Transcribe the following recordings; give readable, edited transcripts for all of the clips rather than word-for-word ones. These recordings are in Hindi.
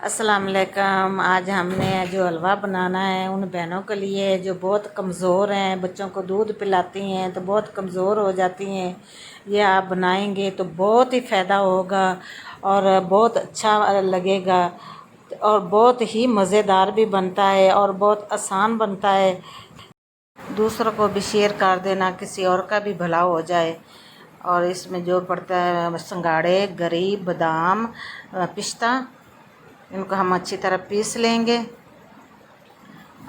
अस्सलाम वालेकुम। आज हमने जो हलवा बनाना है उन बहनों के लिए जो बहुत कमज़ोर हैं, बच्चों को दूध पिलाती हैं तो बहुत कमज़ोर हो जाती हैं। ये आप बनाएंगे तो बहुत ही फ़ायदा होगा और बहुत अच्छा लगेगा और बहुत ही मज़ेदार भी बनता है और बहुत आसान बनता है। दूसरों को भी शेयर कर देना, किसी और का भी भला हो जाए। और इसमें जो पड़ता है सिंगाड़े, गरी, बादाम, पिस्ता, इनको हम अच्छी तरह पीस लेंगे।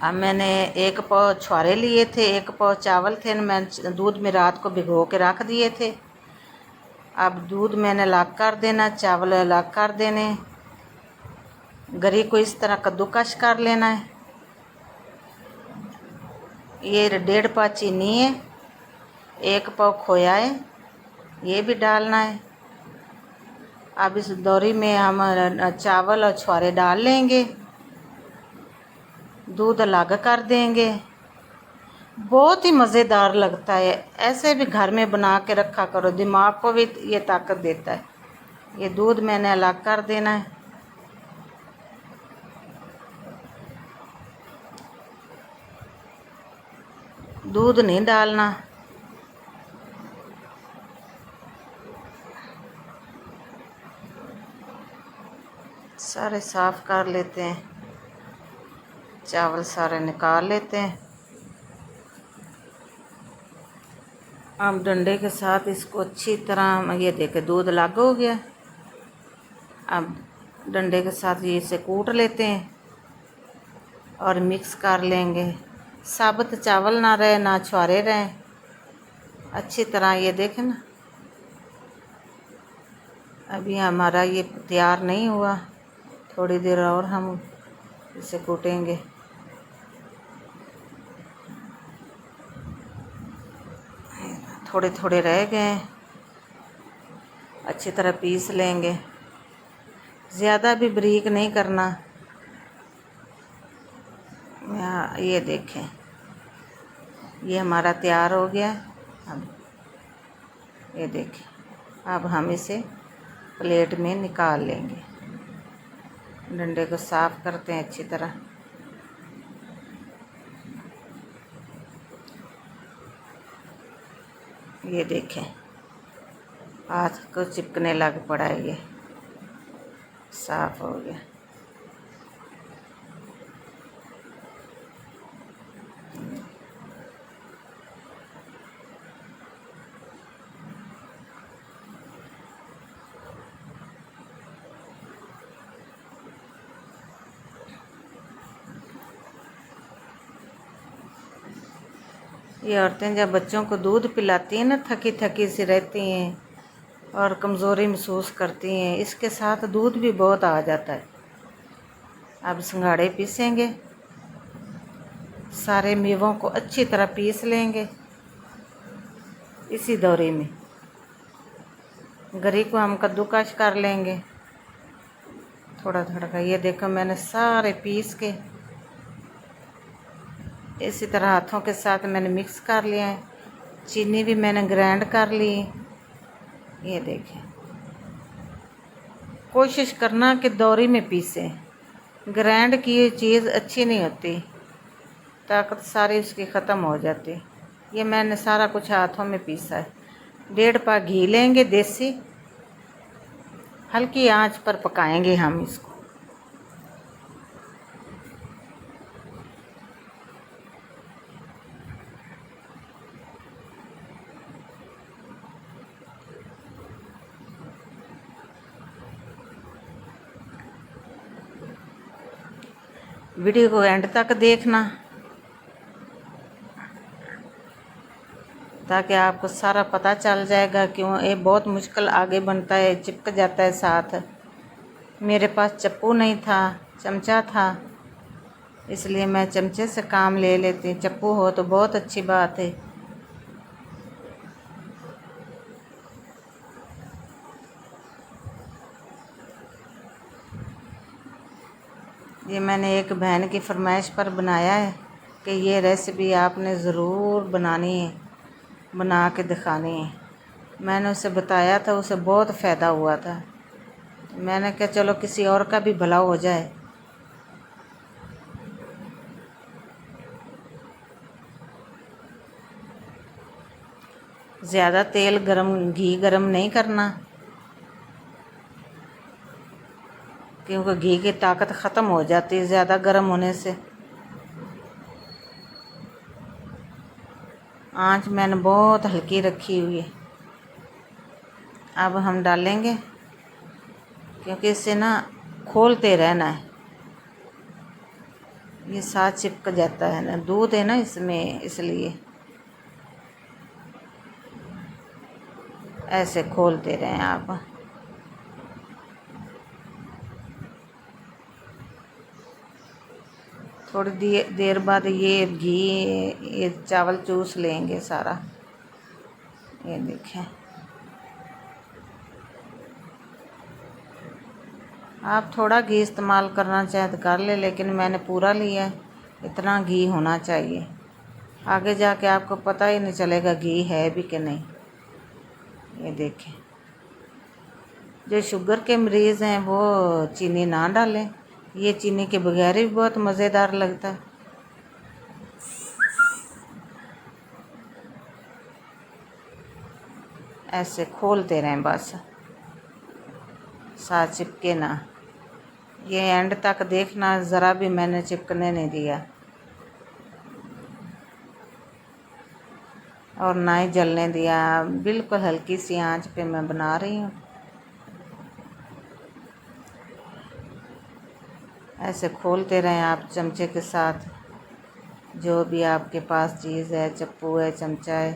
अब मैंने 1 पाव छुआरे लिए थे, 1 पाव चावल थे, मैं दूध में रात को भिगो के रख दिए थे। अब दूध मैंने अलग कर देना, चावल अलग कर देने। गरी को इस तरह कद्दूकस कर लेना है। ये 1.5 पाव चीनी है, 1 पाव खोया है, ये भी डालना है। अब इस दौरी में हम चावल और छुआरे डाल लेंगे, दूध अलग कर देंगे। बहुत ही मज़ेदार लगता है। ऐसे भी घर में बना के रखा करो, दिमाग को भी ये ताकत देता है। ये दूध मैंने अलग कर देना है। दूध नहीं डालना। सारे साफ़ कर लेते हैं, चावल सारे निकाल लेते हैं। अब डंडे के साथ इसको अच्छी तरह, ये देखे दूध अलग हो गया। अब डंडे के साथ ये इसे कूट लेते हैं और मिक्स कर लेंगे। साबुत चावल ना रहे ना छुआरे रहे, अच्छी तरह ये देखें ना। अभी हमारा ये तैयार नहीं हुआ, थोड़ी देर और हम इसे कूटेंगे। थोड़े थोड़े रह गए, अच्छी तरह पीस लेंगे। ज़्यादा भी बारीक नहीं करना। ये देखें, ये हमारा तैयार हो गया। अब ये देखें, अब हम इसे प्लेट में निकाल लेंगे। डंडे को साफ़ करते हैं अच्छी तरह। ये देखें, हाथ को चिपकने लग पड़ा है, ये साफ़ हो गया। ये औरतें जब बच्चों को दूध पिलाती हैं ना, थकी थकी सी रहती हैं और कमज़ोरी महसूस करती हैं, इसके साथ दूध भी बहुत आ जाता है। अब सिंघाड़े पीसेंगे, सारे मेवों को अच्छी तरह पीस लेंगे इसी दौरे में। गरी को हम कद्दूकस कर लेंगे थोड़ा थोड़ा। ये देखो मैंने सारे पीस के इसी तरह हाथों के साथ मैंने मिक्स कर लिया है। चीनी भी मैंने ग्राइंड कर ली। ये देखें, कोशिश करना कि दौरी में पीसें। ग्राइंड की ये चीज़ अच्छी नहीं होती, ताकत सारी उसकी ख़त्म हो जाती। ये मैंने सारा कुछ हाथों में पीसा है। 1.5 पाव घी लेंगे देसी, हल्की आंच पर पकाएंगे हम इसको। वीडियो को एंड तक देखना ताकि आपको सारा पता चल जाएगा। क्यों ये बहुत मुश्किल आगे बनता है, चिपक जाता है साथ। मेरे पास चप्पू नहीं था, चमचा था, इसलिए मैं चमचे से काम ले लेती हूँ। चप्पू हो तो बहुत अच्छी बात है। ये मैंने एक बहन की फरमाइश पर बनाया है कि ये रेसिपी आपने ज़रूर बनानी है, बना के दिखानी है। मैंने उसे बताया था, उसे बहुत फ़ायदा हुआ था। मैंने कहा चलो किसी और का भी भला हो जाए। ज़्यादा तेल गरम, घी गरम नहीं करना, क्योंकि घी की ताकत ख़त्म हो जाती है ज़्यादा गर्म होने से। आंच मैंने बहुत हल्की रखी हुई है। अब हम डालेंगे, क्योंकि इससे ना खोलते रहना है, ये साथ चिपक जाता है ना, दूध है ना इसमें, इसलिए ऐसे खोलते रहें आप। थोड़ी देर बाद ये घी, ये चावल चूस लेंगे सारा। ये देखें, आप थोड़ा घी इस्तेमाल करना चाहे तो कर ले, लेकिन मैंने पूरा लिया है, इतना घी होना चाहिए। आगे जाके आपको पता ही नहीं चलेगा घी है भी कि नहीं। ये देखें, जो शुगर के मरीज़ हैं वो चीनी ना डालें, ये चीनी के बगैर भी बहुत मज़ेदार लगता है। ऐसे खोलते रहें बस, साथ चिपके ना। ये एंड तक देखना, ज़रा भी मैंने चिपकने नहीं दिया और ना ही जलने दिया। बिल्कुल हल्की सी आंच पे मैं बना रही हूँ। ऐसे खोलते रहें आप चमचे के साथ, जो भी आपके पास चीज़ है, चप्पू है, चमचा है।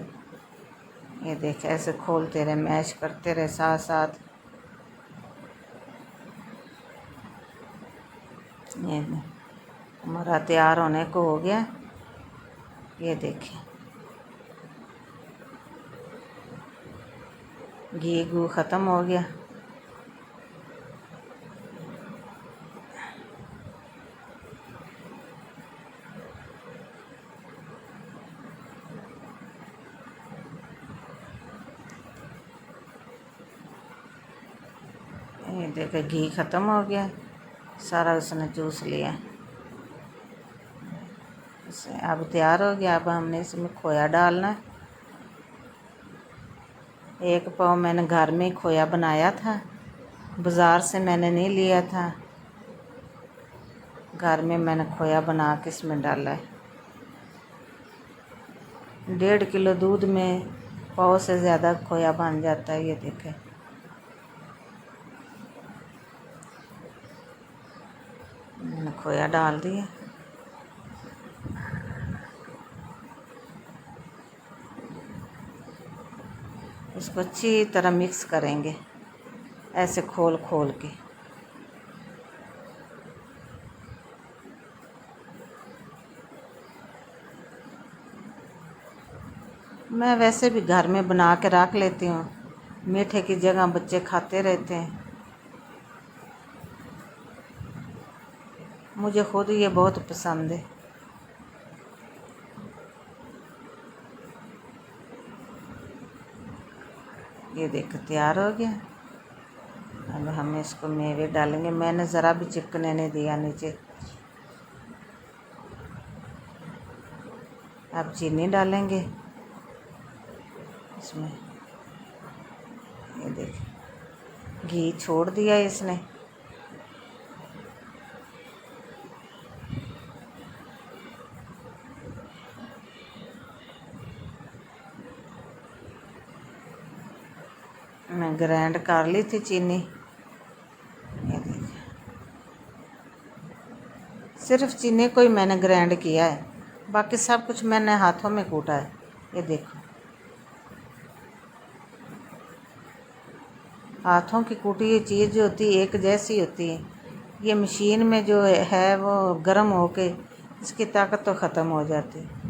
ये देखें, ऐसे खोलते रहे, मैश करते रहे साथ साथ। ये हमारा तैयार होने को हो गया। ये देखें, घी घू ख़त्म हो गया। ये देखें, घी ख़त्म हो गया, सारा उसने चूस लिया। इसे अब तैयार हो गया। अब हमने इसमें खोया डालना है। 1 पाव मैंने घर में खोया बनाया था, बाज़ार से मैंने नहीं लिया था। घर में मैंने खोया बना के इसमें डाला है। 1.5 किलो दूध में पाव से ज़्यादा खोया बन जाता है। ये देखें, मैंने खोया डाल दिया। इसको अच्छी तरह मिक्स करेंगे, ऐसे खोल खोल के। मैं वैसे भी घर में बना के रख लेती हूँ, मीठे की जगह बच्चे खाते रहते हैं। मुझे खुद ये बहुत पसंद है। ये देखो तैयार हो गया। अब हम इसको मेवे डालेंगे। मैंने ज़रा भी चिपकने नहीं दिया नीचे। अब चीनी डालेंगे इसमें। ये देखिए, घी छोड़ दिया इसने। मैं ग्राइंड कर ली थी चीनी। ये देखिए, सिर्फ चीनी को ही मैंने ग्राइंड किया है, बाकी सब कुछ मैंने हाथों में कूटा है। ये देखो, हाथों की कूटी हुई चीज़ जो होती है एक जैसी होती है। ये मशीन में जो है वो गर्म होके इसकी ताकत तो ख़त्म हो जाती है।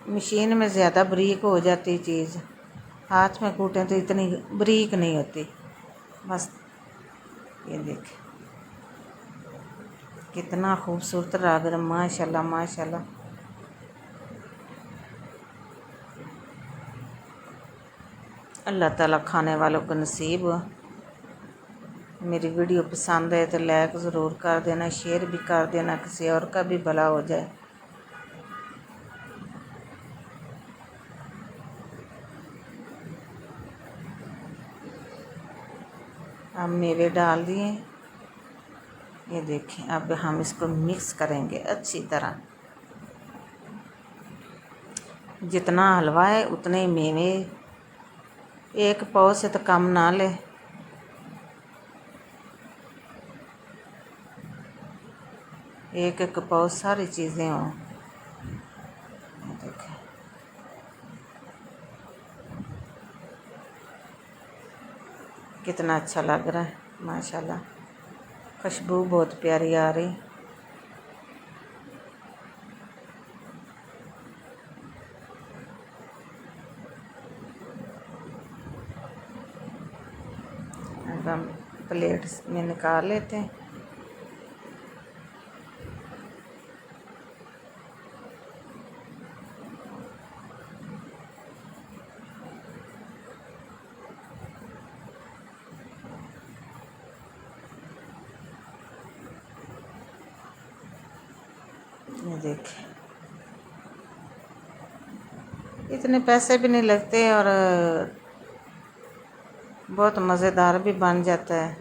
मशीन में ज़्यादा बारीक हो जाती चीज़, हाथ में कूटें तो इतनी बारीक नहीं होती। बस ये देखें, कितना खूबसूरत लग रहा है, माशाल्लाह माशाल्लाह। अल्लाह ताला खाने वालों को नसीब हो। मेरी वीडियो पसंद है तो लाइक ज़रूर कर देना, शेयर भी कर देना, किसी और का भी भला हो जाए। अब मेवे डाल दिए, ये देखें। अब हम इसको मिक्स करेंगे अच्छी तरह। जितना हलवा है उतने ही मेवे, एक पाव से तो कम ना ले। एक एक पाव सारी चीज़ें हों। देखें कितना अच्छा लग रहा है, माशाल्लाह। खुशबू बहुत प्यारी आ रही। अब हम प्लेट में निकाल लेते हैं। ये देखिए, इतने पैसे भी नहीं लगते और बहुत मज़ेदार भी बन जाता है।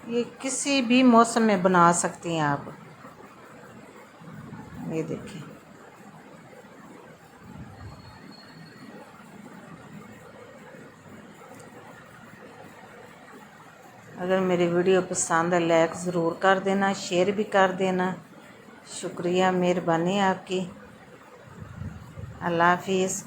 ये किसी भी मौसम में बना सकती हैं आप। ये देखिए, अगर मेरी वीडियो पसंद है लाइक ज़रूर कर देना, शेयर भी कर देना। शुक्रिया, मेहरबानी आपकी। अल्लाह हाफिज़।